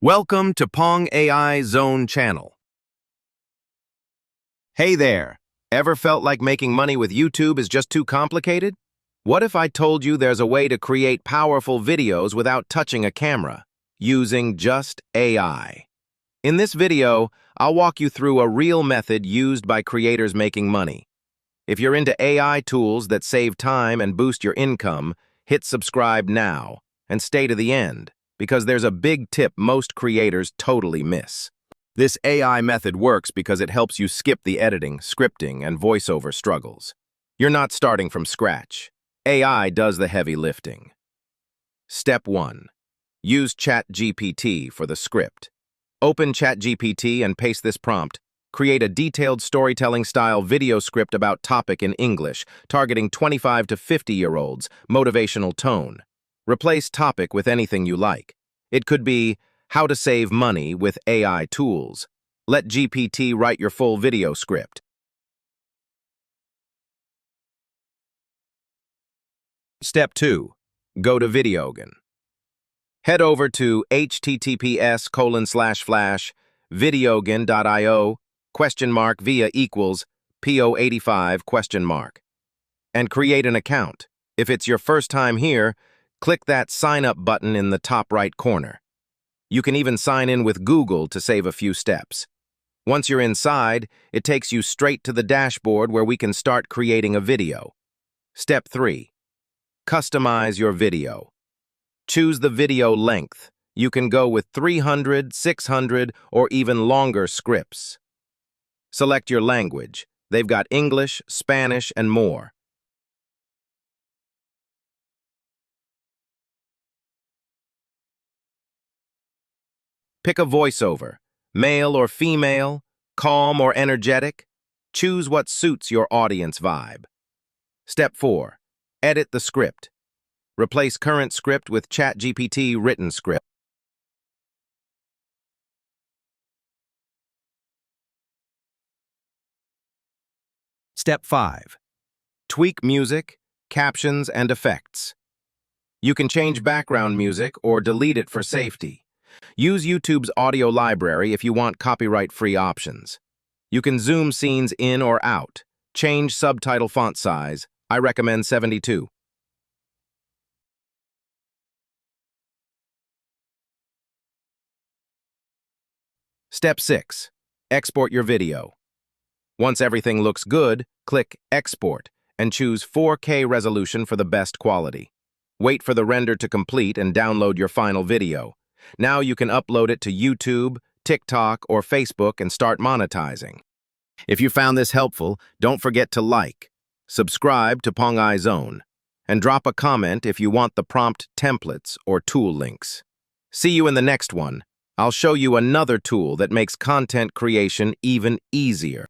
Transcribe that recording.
Welcome to Pong AI Zone channel. Hey there! Ever felt like making money with YouTube is just too complicated? What if I told you there's a way to create powerful videos without touching a camera, using just AI? In this video, I'll walk you through a real method used by creators making money. If you're into AI tools that save time and boost your income, hit subscribe now and stay to the end, because there's a big tip most creators totally miss. This AI method works because it helps you skip the editing, scripting, and voiceover struggles. You're not starting from scratch. AI does the heavy lifting. Step 1. Use ChatGPT for the script. Open ChatGPT and paste this prompt. Create a detailed storytelling-style video script about topic in English, targeting 25 to 50-year-olds, motivational tone. Replace topic with anything you like. It could be how to save money with AI tools. Let GPT write your full video script. Step 2. Go to VideoGen. Head over to https://videogen.io via equals PO85 ? And create an account. If it's your first time here, click that sign up button in the top right corner. You can even sign in with Google to save a few steps. Once you're inside, it takes you straight to the dashboard where we can start creating a video. Step 3. Customize your video. Choose the video length. You can go with 300, 600, or even longer scripts. Select your language. They've got English, Spanish, and more. Pick a voiceover, male or female, calm or energetic. Choose what suits your audience vibe. Step 4. Edit the script. Replace current script with ChatGPT written script. Step 5. Tweak music, captions, and effects. You can change background music or delete it for safety. Use YouTube's audio library if you want copyright-free options. You can zoom scenes in or out. Change subtitle font size. I recommend 72. Step 6. Export your video. Once everything looks good, click Export and choose 4K resolution for the best quality. Wait for the render to complete and download your final video. Now you can upload it to YouTube, TikTok, or Facebook and start monetizing. If you found this helpful, don't forget to like, subscribe to Pong AI Zone, and drop a comment if you want the prompt templates or tool links. See you in the next one. I'll show you another tool that makes content creation even easier.